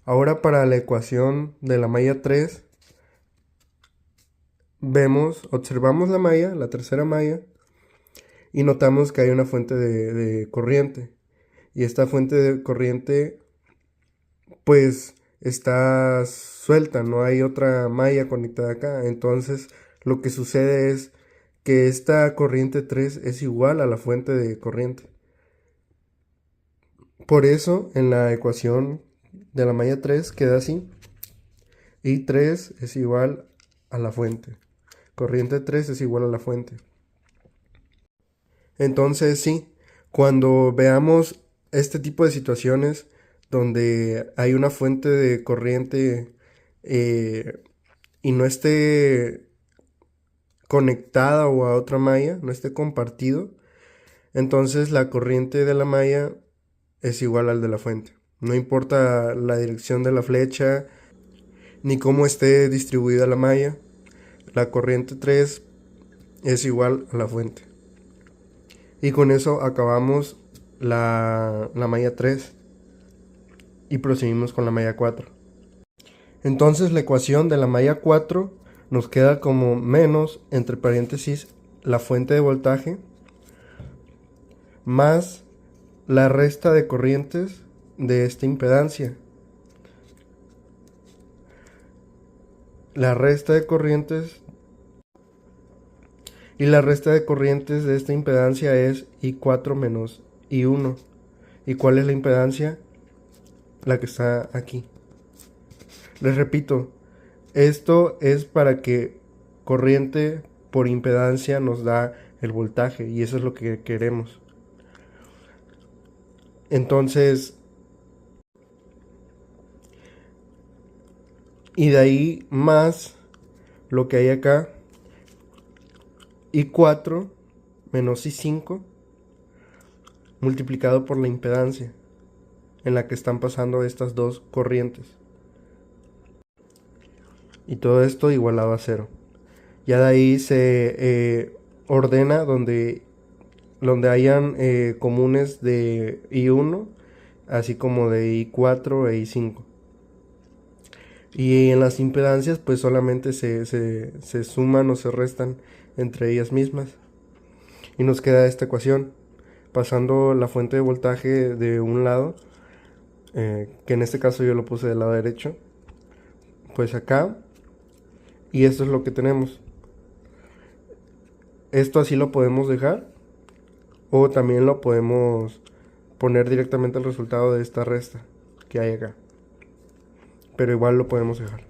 Ahora para la ecuación de la malla 3, observamos la malla, la tercera malla, y notamos que hay una fuente de corriente. Y esta fuente de corriente, pues, está suelta, no hay otra malla conectada acá. Entonces, lo que sucede es que esta corriente 3 es igual a la fuente de corriente. Por eso, en la ecuación de la malla 3 queda así. Y 3 es igual a la fuente. Corriente 3 es igual a la fuente. Entonces, sí, cuando veamos este tipo de situaciones donde hay una fuente de corriente eh, y no esté conectada o a otra malla, no esté compartido, entonces la corriente de la malla es igual al de la fuente. No importa la dirección de la flecha ni cómo esté distribuida la malla, la corriente 3 es igual a la fuente. Y con eso acabamos la malla 3 y proseguimos con la malla 4. Entonces la ecuación de la malla 4 nos queda como menos, entre paréntesis, la fuente de voltaje más la resta de corrientes de esta impedancia. La resta de corrientes y la resta de corrientes de esta impedancia es I4 menos I1. ¿Y cuál es la impedancia? La que está aquí. Les repito, esto es para que corriente por impedancia nos da el voltaje y eso es lo que queremos. Entonces, y de ahí más lo que hay acá, I4 menos I5 multiplicado por la impedancia en la que están pasando estas dos corrientes. Y todo esto igualado a 0. Ya de ahí se ordena donde hayan comunes de I1, así como de I4 e I5. Y en las impedancias pues solamente se suman o se restan entre ellas mismas. Y nos queda esta ecuación, pasando la fuente de voltaje de un lado, que en este caso yo lo puse del lado derecho, pues acá, y esto es lo que tenemos. Esto así lo podemos dejar, o también lo podemos poner directamente el resultado de esta resta que hay acá, pero igual lo podemos dejar.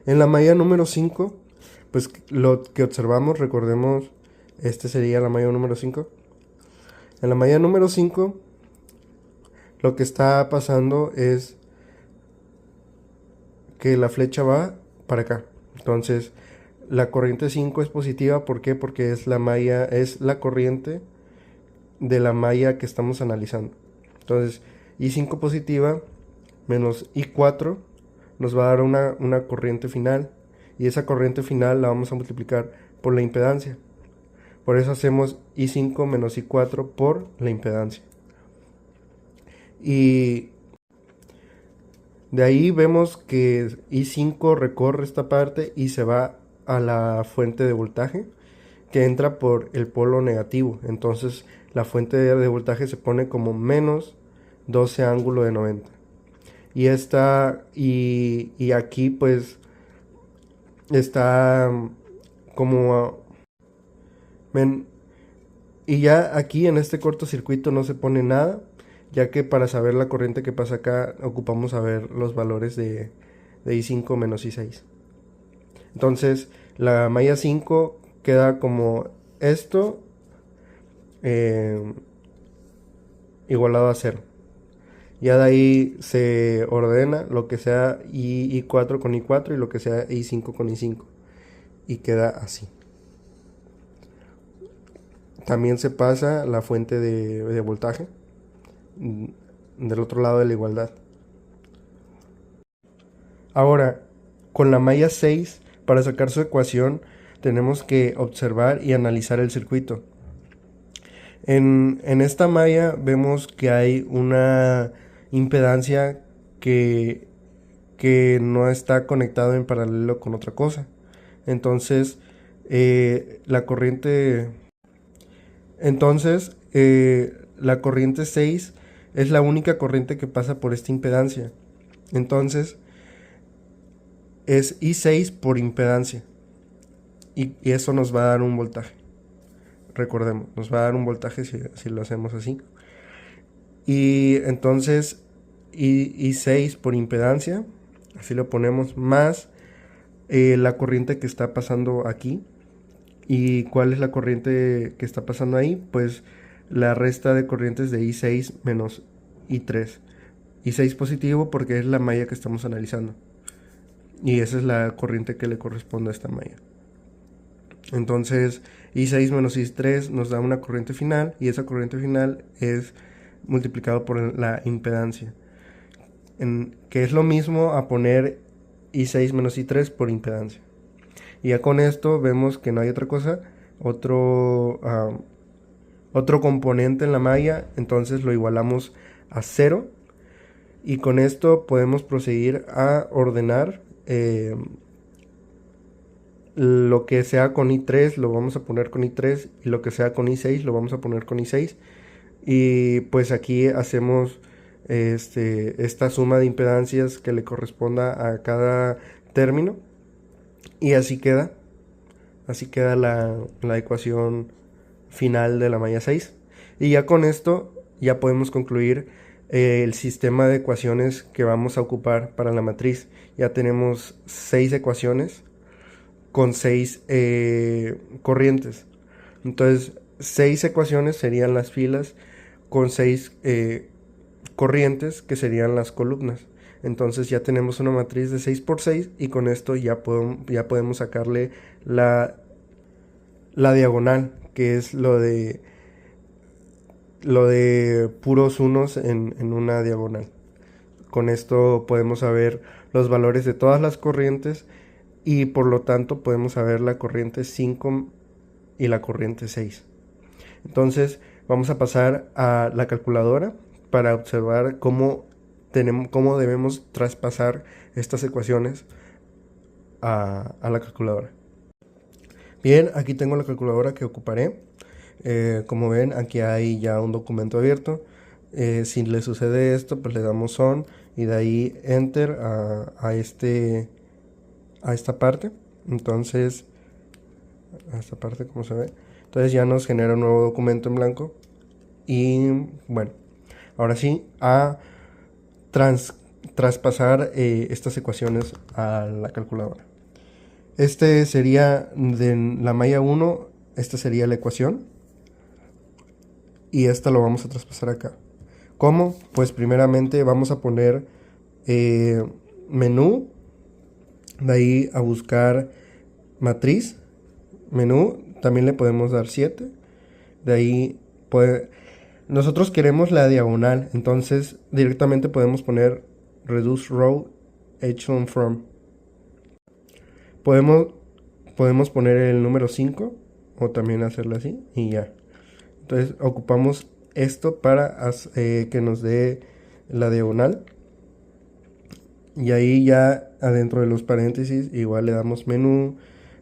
En la malla número 5, pues lo que observamos, recordemos, este sería la malla número 5. En la malla número 5, lo que está pasando es que la flecha va para acá. Entonces, la corriente 5 es positiva, ¿por qué? Porque es la corriente de la malla que estamos analizando. Entonces, I5 positiva menos I4 nos va a dar una corriente final, y esa corriente final la vamos a multiplicar por la impedancia. Por eso hacemos I5 menos I4 por la impedancia. Y de ahí vemos que I5 recorre esta parte y se va a la fuente de voltaje, que entra por el polo negativo. Entonces la fuente de voltaje se pone como menos 12 ángulo de 90. Y aquí pues está como y ya aquí en este cortocircuito no se pone nada, ya que para saber la corriente que pasa acá ocupamos saber los valores de I5 menos I6. Entonces la malla 5 queda como esto eh, igualado a 0. Ya de ahí se ordena lo que sea I4 con I4 y lo que sea I5 con I5. Y queda así. También se pasa la fuente de voltaje del otro lado de la igualdad. Ahora, con la malla 6, para sacar su ecuación, tenemos que observar y analizar el circuito. En esta malla vemos que hay una impedancia que no está conectado en paralelo con otra cosa. Entonces, la corriente... Entonces, la corriente 6 es la única corriente que pasa por esta impedancia. Entonces, es I6 por impedancia. Y eso nos va a dar un voltaje. Recordemos, nos va a dar un voltaje si lo hacemos así. Y entonces, I6 por impedancia, así lo ponemos, más la corriente que está pasando aquí. ¿Y cuál es la corriente que está pasando ahí? Pues la resta de corrientes de I6 menos I3. I6 positivo porque es la malla que estamos analizando. Y esa es la corriente que le corresponde a esta malla. Entonces, I6 menos I3 nos da una corriente final, y esa corriente final es multiplicado por la impedancia, que es lo mismo a poner I6 menos I3 por impedancia. Y ya con esto vemos que no hay otra cosa, otro componente en la malla, entonces lo igualamos a 0. Y con esto podemos proseguir a ordenar lo que sea con I3 lo vamos a poner con I3, y lo que sea con I6 lo vamos a poner con I6. Y pues aquí hacemos esta suma de impedancias que le corresponda a cada término, y así queda la ecuación final de la malla 6. Y ya con esto ya podemos concluir el sistema de ecuaciones que vamos a ocupar para la matriz. Ya tenemos 6 ecuaciones con 6 corrientes. Entonces 6 ecuaciones serían las filas, con 6 corrientes que serían las columnas. Entonces ya tenemos una matriz de 6 por 6, y con esto ya podemos sacarle la diagonal, que es lo de puros unos en una diagonal. Con esto podemos saber los valores de todas las corrientes, y por lo tanto podemos saber la corriente 5 y la corriente 6. Entonces vamos a pasar a la calculadora para observar cómo debemos traspasar estas ecuaciones a la calculadora. Bien, aquí tengo la calculadora que ocuparé. Como ven, aquí hay ya un documento abierto. Si le sucede esto, pues le damos on, y de ahí enter a esta parte. Entonces, a esta parte, como se ve, entonces ya nos genera un nuevo documento en blanco. Y bueno, ahora sí, a traspasar estas ecuaciones a la calculadora. Este sería de la malla 1, esta sería la ecuación, y esta lo vamos a traspasar acá. ¿Cómo? Pues primeramente vamos a poner menú, de ahí a buscar matriz, menú, también le podemos dar 7, de ahí nosotros queremos la diagonal, entonces directamente podemos poner reduce row echelon from. Podemos poner el número 5, o también hacerlo así, y ya. Entonces ocupamos esto para que nos dé la diagonal. Y ahí ya adentro de los paréntesis igual le damos menú,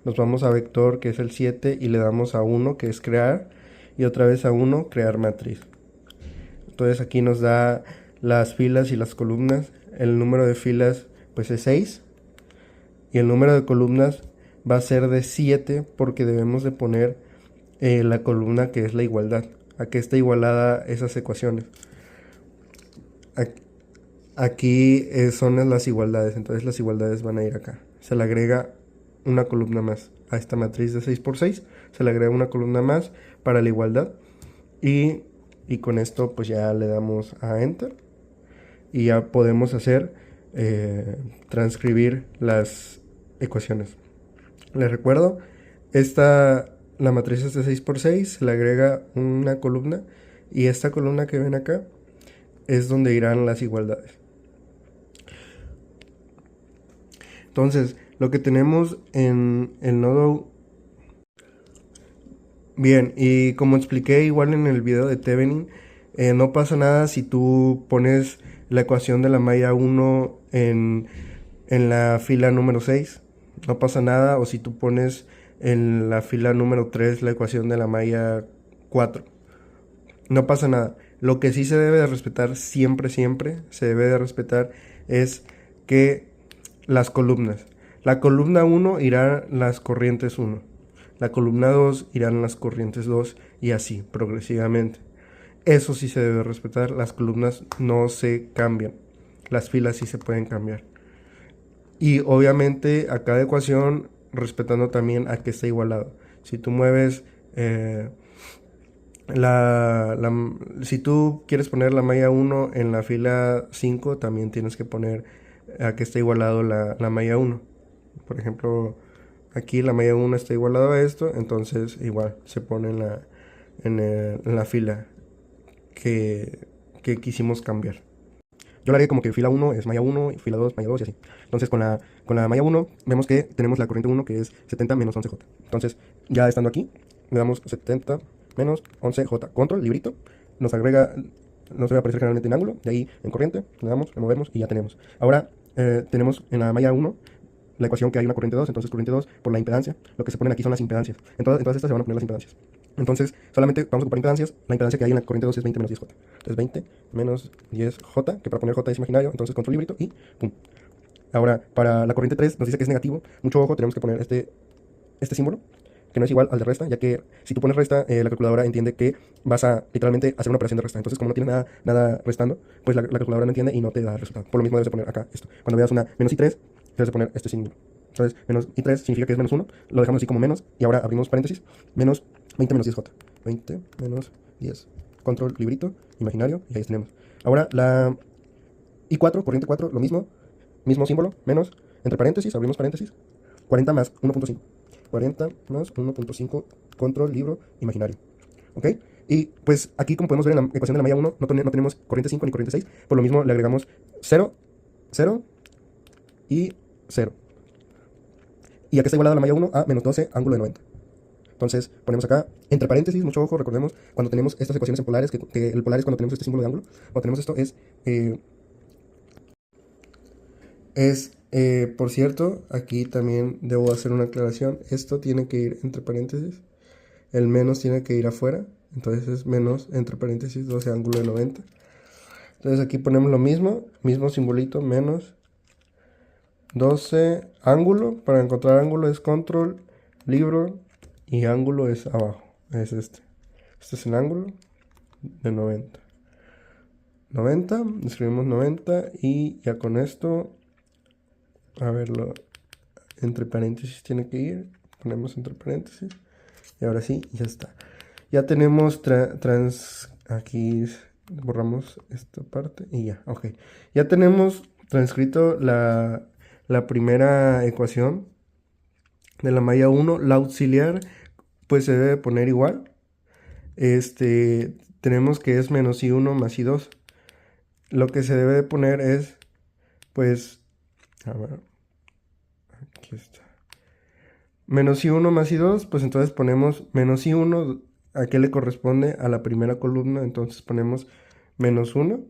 nos vamos a vector, que es el 7, y le damos a 1, que es crear, y otra vez a 1, crear matriz. Entonces aquí nos da las filas y las columnas. El número de filas pues es 6, y el número de columnas va a ser de 7, porque debemos de poner la columna que es la igualdad, a que esté igualada esas ecuaciones. Aquí son las igualdades, entonces las igualdades van a ir acá. Se le agrega una columna más a esta matriz de 6 por 6, se le agrega una columna más para la igualdad, y con esto pues ya le damos a enter, y ya podemos hacer transcribir las ecuaciones. Les recuerdo, la matriz es de 6 por 6, se le agrega una columna, y esta columna que ven acá es donde irán las igualdades. Entonces, lo que tenemos en el nodo... Bien, y como expliqué igual en el video de Thevenin, no pasa nada si tú pones la ecuación de la malla 1 en la fila número 6, no pasa nada. O si tú pones en la fila número 3 la ecuación de la malla 4, no pasa nada. Lo que sí se debe de respetar siempre, siempre se debe de respetar es que las columnas. La columna 1 irá las corrientes 1. La columna 2 irán las corrientes 2 y así progresivamente. Eso sí se debe respetar. Las columnas no se cambian. Las filas sí se pueden cambiar. Y obviamente a cada ecuación respetando también a que esté igualado. Si tú mueves si tú quieres poner la malla 1 en la fila 5, también tienes que poner a que esté igualado la malla 1. Por ejemplo, aquí la malla 1 está igualado a esto, entonces igual se pone en la fila que quisimos cambiar. Yo lo haré como que fila 1 es malla 1, fila 2 malla 2 y así. Entonces con la malla 1 vemos que tenemos la corriente 1 que es 70 menos 11J. Entonces ya estando aquí, le damos 70 menos 11J. Control, librito, nos agrega, nos va a aparecer generalmente en ángulo, de ahí en corriente, le damos, removemos y ya tenemos. Ahora tenemos en la malla 1 la ecuación que hay una corriente 2, entonces corriente 2 por la impedancia. Lo que se ponen aquí son las impedancias. En todas estas se van a poner las impedancias. Entonces, solamente vamos a ocupar impedancias. La impedancia que hay en la corriente 2 es 20 menos 10J. Entonces, 20 menos 10J, que para poner J es imaginario, entonces control librito y pum. Ahora, para la corriente 3 nos dice que es negativo. Mucho ojo, tenemos que poner este símbolo, que no es igual al de resta, ya que si tú pones resta, la calculadora entiende que vas a literalmente hacer una operación de resta. Entonces, como no tienes nada restando, pues la calculadora no entiende y no te da resultado. Por lo mismo debes de poner acá esto. Cuando veas una menos i3, debes de poner este símbolo. Entonces, menos i3 significa que es menos 1, lo dejamos así como menos, y ahora abrimos paréntesis, menos 20 menos 10J. 20 menos 10. Control librito, imaginario, y ahí tenemos. Ahora la i4, corriente 4, lo mismo símbolo, menos, entre paréntesis, abrimos paréntesis, 40 más 1.5. 40 más 1.5, control, libro, imaginario. ¿Ok? Y pues aquí, como podemos ver en la ecuación de la malla 1, no tenemos corriente 5 ni corriente 6. Por lo mismo le agregamos 0, 0 y 0. Y aquí está igualada la malla 1 a menos 12, ángulo de 90. Entonces ponemos acá, entre paréntesis, mucho ojo, recordemos, cuando tenemos estas ecuaciones en polares, que el polar es cuando tenemos este símbolo de ángulo, cuando tenemos esto por cierto, aquí también debo hacer una aclaración, esto tiene que ir entre paréntesis, el menos tiene que ir afuera, entonces es menos, entre paréntesis, 12 ángulo de 90. Entonces aquí ponemos lo mismo simbolito, menos 12 ángulo, para encontrar ángulo es control, libro, y ángulo es abajo, es este. Este es el ángulo de 90. 90, escribimos 90 y ya con esto, a verlo, entre paréntesis tiene que ir, ponemos entre paréntesis y ahora sí, ya está. Ya tenemos aquí borramos esta parte y ya, ok. Ya tenemos transcrito la primera ecuación de la malla 1, la auxiliar pues se debe poner igual. Tenemos que es menos i1 más i2. Lo que se debe de poner es, pues, a ver, aquí está. Menos i1 más i2, pues entonces ponemos menos i1, ¿a qué le corresponde? A la primera columna, entonces ponemos menos 1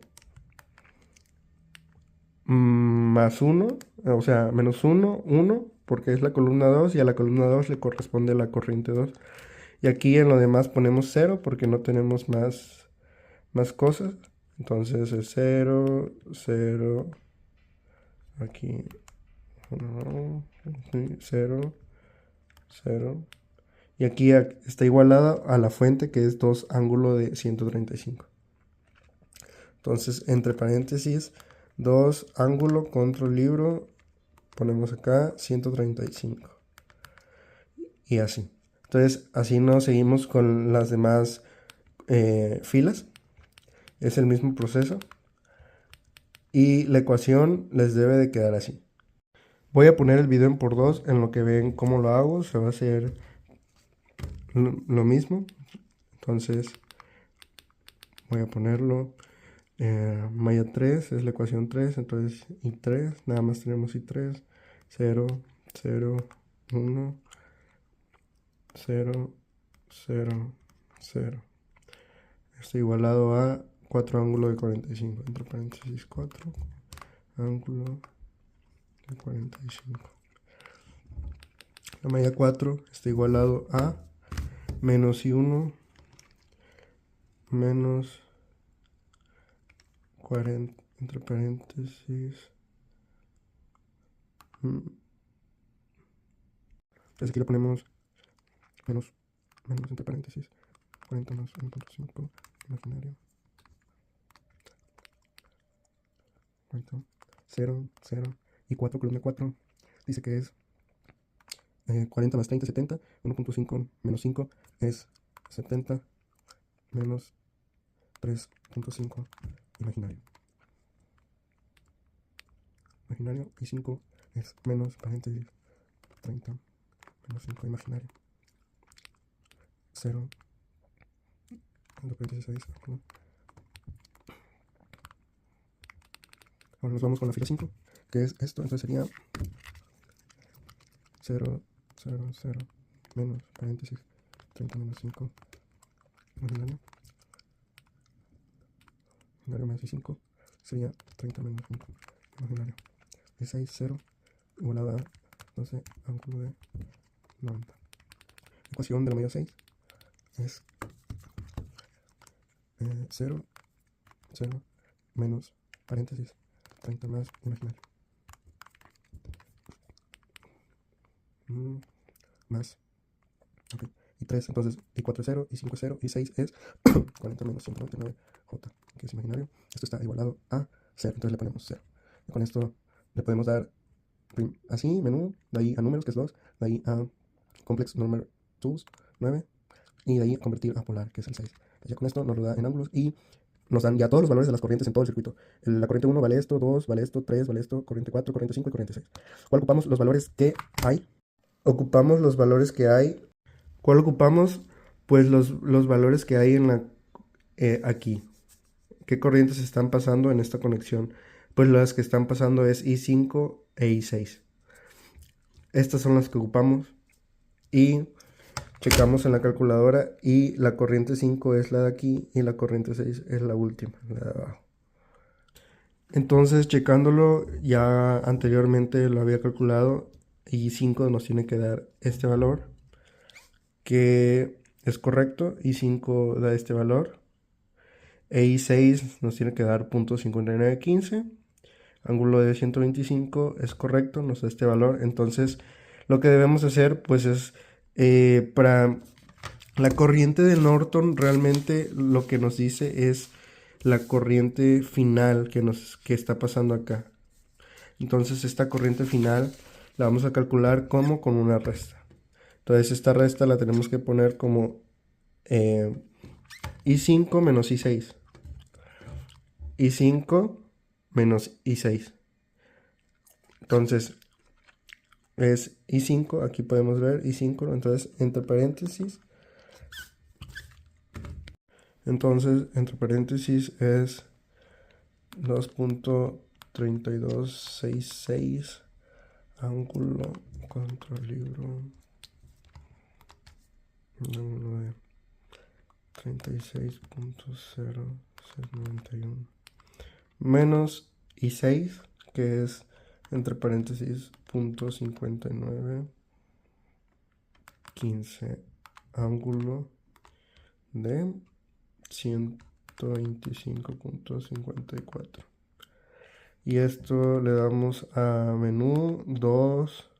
más 1, o sea, menos 1, 1, porque es la columna 2 y a la columna 2 le corresponde la corriente 2. Y aquí en lo demás ponemos 0 porque no tenemos más cosas. Entonces es 0, 0, aquí 0, 0. Y aquí está igualada a la fuente que es 2 ángulo de 135. Entonces entre paréntesis 2 ángulo control libro, ponemos acá 135. Y así. Entonces así nos seguimos con las demás filas. Es el mismo proceso. Y la ecuación les debe de quedar así. Voy a poner el video en por 2 en lo que ven cómo lo hago. Se va a hacer lo mismo. Entonces voy a ponerlo. Malla 3 es la ecuación 3. Entonces i3. Nada más tenemos i3. 0, 0, 1, 0, 0, 0. Está igualado a 4 ángulo de 45, entre paréntesis 4 ángulo de 45. La malla 4 está igualado a menos I1 menos 40, entre paréntesis. Entonces aquí le ponemos menos entre paréntesis 40 más 1.5 imaginario. 0, 0 y 4 columna 4 dice que es 40 más 30, 70. 1.5 menos 5 es 70 menos 3.5 imaginario. Imaginario y 5 es menos paréntesis 30 menos 5 imaginario. 0 entre paréntesis 6. Ahora nos vamos con la fila 5, que es esto, entonces sería 0, 0, 0, menos paréntesis 30 menos 5 imaginario. Imaginario más 5 sería 30 menos 5 imaginario. 16, 0 igualada a 12 ángulo de 90. Ecuación de la medida 6 es 0, 0 menos paréntesis 30 más imaginario. Más. Ok. Y 3, entonces, y 4 es 0, y 5 es 0, y 6 es 40 menos 199J, que es imaginario. Esto está igualado a 0, entonces le ponemos 0. Y con esto le podemos dar así, menú, de ahí a números, que es 2, de ahí a complex number tools, 9, y de ahí a convertir a polar, que es el 6. Ya con esto nos lo da en ángulos y nos dan ya todos los valores de las corrientes en todo el circuito. La corriente 1 vale esto, 2 vale esto, 3 vale esto, corriente 4, corriente 5 y corriente 6. ¿Cuál ocupamos? Los valores que hay. Ocupamos los valores que hay. ¿Cuál ocupamos? Pues los valores que hay en la aquí. ¿Qué corrientes están pasando en esta conexión? Pues las que están pasando es I5 e I6. Estas son las que ocupamos y checamos en la calculadora y la corriente 5 es la de aquí y la corriente 6 es la última, la de abajo. Entonces, checándolo, ya anteriormente lo había calculado y 5 nos tiene que dar este valor, que es correcto, y 5 da este valor, e I6 nos tiene que dar 0.5915, ángulo de 125 es correcto, nos da este valor. Entonces, lo que debemos hacer, pues es, para la corriente de Norton, realmente lo que nos dice es la corriente final que está pasando acá. Entonces esta corriente final la vamos a calcular como con una resta. Entonces esta resta la tenemos que poner como I5 menos I6. I5 menos I6. Entonces es I5, aquí podemos ver I5, entonces entre paréntesis. Entonces entre paréntesis es 2.3266 ángulo contra libro, ángulo de 36.0691 menos I6, que es entre paréntesis 0.5915 ángulo de 125.54. Y esto le damos a menú 2,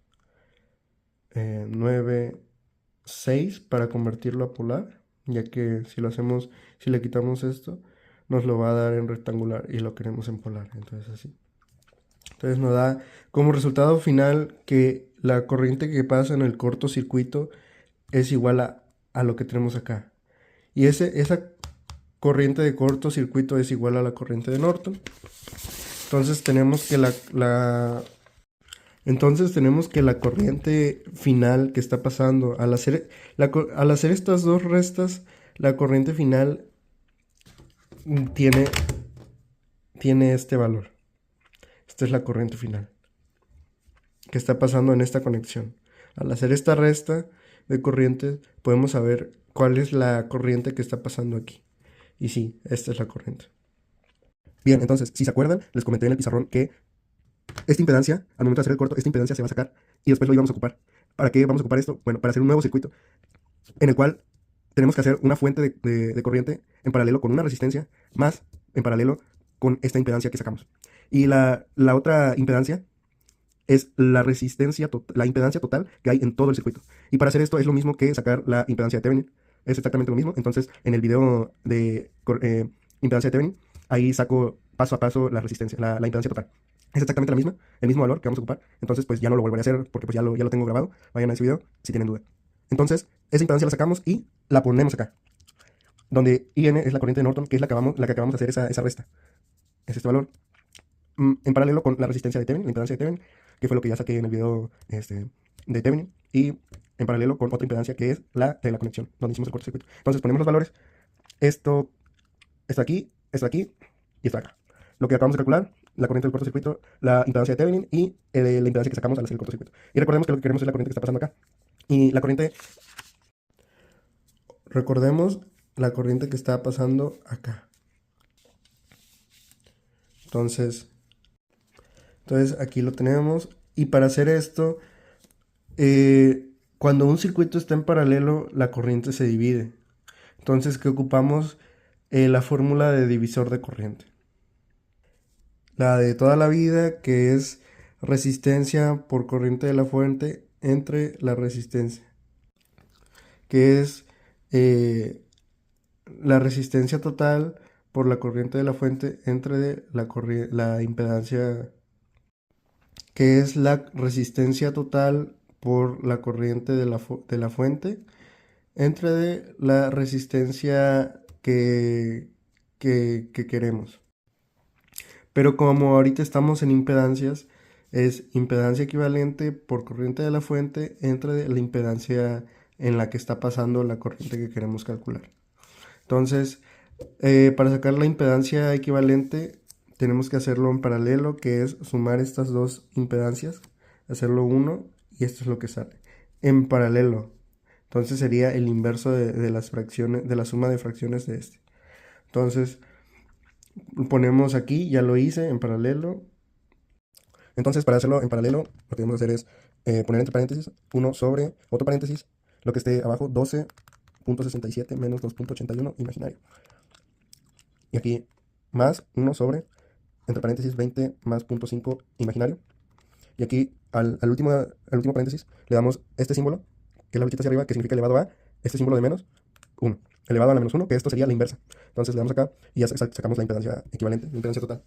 9, 6 para convertirlo a polar, ya que si lo hacemos, si le quitamos esto, nos lo va a dar en rectangular y lo queremos en polar, entonces así. Entonces nos da como resultado final que la corriente que pasa en el cortocircuito es igual a lo que tenemos acá. Y esa corriente de cortocircuito es igual a la corriente de Norton. Entonces tenemos que la corriente final que está pasando, al hacer estas dos restas, la corriente final tiene este valor. Esta es la corriente final que está pasando en esta conexión. Al hacer esta resta de corrientes, podemos saber cuál es la corriente que está pasando aquí. Y sí, esta es la corriente. Bien, entonces, si se acuerdan, les comenté en el pizarrón que esta impedancia, al momento de hacer el corto, esta impedancia se va a sacar y después lo íbamos a ocupar. ¿Para qué vamos a ocupar esto? Bueno, para hacer un nuevo circuito en el cual tenemos que hacer una fuente de corriente en paralelo con una resistencia más en paralelo con esta impedancia que sacamos. Y la otra impedancia es la resistencia, la impedancia total que hay en todo el circuito. Y para hacer esto es lo mismo que sacar la impedancia de Thevenin. Es exactamente lo mismo. Entonces, en el video de impedancia de Thevenin, ahí saco paso a paso la resistencia, la impedancia total. Es exactamente la misma, el mismo valor que vamos a ocupar. Entonces, pues ya no lo volveré a hacer porque pues ya lo tengo grabado. Vayan a ese video si tienen duda. Entonces, esa impedancia la sacamos y la ponemos acá. Donde IN es la corriente de Norton, que es la que acabamos de hacer esa resta. Es este valor. En paralelo con la resistencia de Thevenin, la impedancia de Thevenin, que fue lo que ya saqué en el video de Thevenin, y en paralelo con otra impedancia que es la de la conexión, donde hicimos el cortocircuito. Entonces ponemos los valores, esto está aquí y está acá. Lo que acabamos de calcular, la corriente del cortocircuito, la impedancia de Thevenin y la impedancia que sacamos al hacer el cortocircuito. Y recordemos que lo que queremos es la corriente que está pasando acá. Y la corriente, recordemos la corriente que está pasando acá. Entonces aquí lo tenemos. Y para hacer esto, cuando un circuito está en paralelo, la corriente se divide. Entonces, ¿qué ocupamos? La fórmula de divisor de corriente. La de toda la vida, que es resistencia por corriente de la fuente entre la resistencia, que es la resistencia total por la corriente de la fuente entre la impedancia, que es la resistencia total por la corriente de la fuente entre la resistencia que queremos. Pero como ahorita estamos en impedancias, es impedancia equivalente por corriente de la fuente entre la impedancia en la que está pasando la corriente que queremos calcular. Entonces, para sacar la impedancia equivalente, tenemos que hacerlo en paralelo, que es sumar estas dos impedancias, hacerlo uno, y esto es lo que sale. En paralelo. Entonces sería el inverso de las fracciones, de la suma de fracciones de este. Entonces, ponemos aquí, ya lo hice en paralelo. Entonces, para hacerlo en paralelo, lo que debemos hacer es poner entre paréntesis 1 sobre otro paréntesis, lo que esté abajo, 12.67 menos 2.81 imaginario. Y aquí más 1 sobre, entre paréntesis, 20 más 0.5 imaginario. Y aquí al último paréntesis le damos este símbolo, que es la flechita hacia arriba, que significa elevado a este símbolo de menos 1. Elevado a la menos 1, que esto sería la inversa. Entonces le damos acá y ya sacamos la impedancia equivalente, la impedancia total.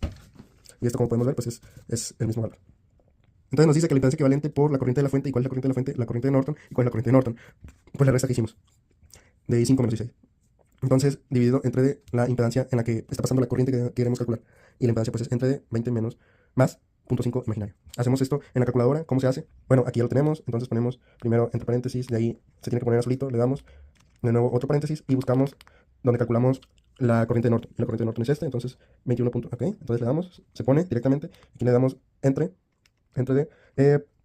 Y esto, como podemos ver, pues es el mismo valor. Entonces nos dice que la impedancia equivalente por la corriente de la fuente, ¿y cuál es la corriente de la fuente? La corriente de Norton. ¿Y cuál es la corriente de Norton? Pues la resta que hicimos, de I5 menos I6. Entonces, dividido entre la impedancia en la que está pasando la corriente que queremos calcular. Y la impedancia pues es entre 20 menos más 0.5 imaginario. Hacemos esto en la calculadora. ¿Cómo se hace? Bueno, aquí ya lo tenemos. Entonces ponemos primero entre paréntesis, de ahí se tiene que poner azulito, le damos de nuevo otro paréntesis y buscamos donde calculamos la corriente de Norton. Y la corriente de Norton es esta, entonces 21 puntos. Ok, entonces le damos, se pone directamente. Aquí le damos entre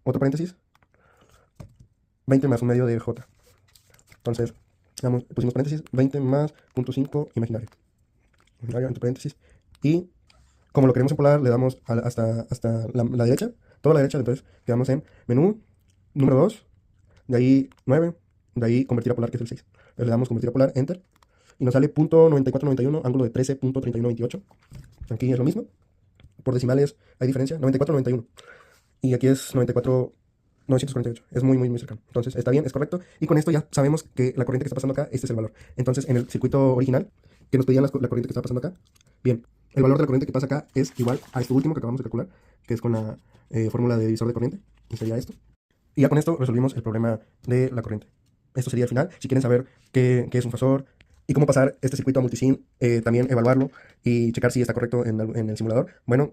otro paréntesis, 20 más un medio de J. Entonces, pusimos paréntesis, 20 más 0.5 imaginario. Imaginario entre paréntesis. Y como lo queremos en polar, le damos hasta la derecha, toda la derecha. Entonces quedamos en menú, número 2, de ahí 9, de ahí convertir a polar, que es el 6. Entonces le damos convertir a polar, enter, y nos sale .9491, ángulo de 13.3128. Aquí es lo mismo. Por decimales hay diferencia, 9491. Y aquí es 948. Es muy, muy, muy cercano. Entonces está bien, es correcto. Y con esto ya sabemos que la corriente que está pasando acá, este es el valor. Entonces en el circuito original, que nos pedían la corriente que está pasando acá, bien, el valor de la corriente que pasa acá es igual a esto último que acabamos de calcular, que es con la fórmula de divisor de corriente, y sería esto. Y ya con esto resolvimos el problema de la corriente. Esto sería el final. Si quieren saber qué es un fasor y cómo pasar este circuito a multisim, también evaluarlo y checar si está correcto en el simulador, bueno,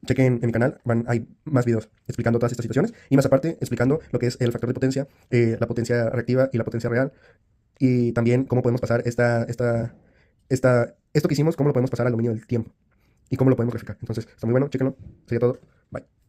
chequen en mi canal, hay más videos explicando todas estas situaciones y más aparte explicando lo que es el factor de potencia, la potencia reactiva y la potencia real, y también cómo podemos pasar esto que hicimos, cómo lo podemos pasar al dominio del tiempo y cómo lo podemos graficar. Entonces, está muy bueno, chéquenlo. Sería todo. Bye.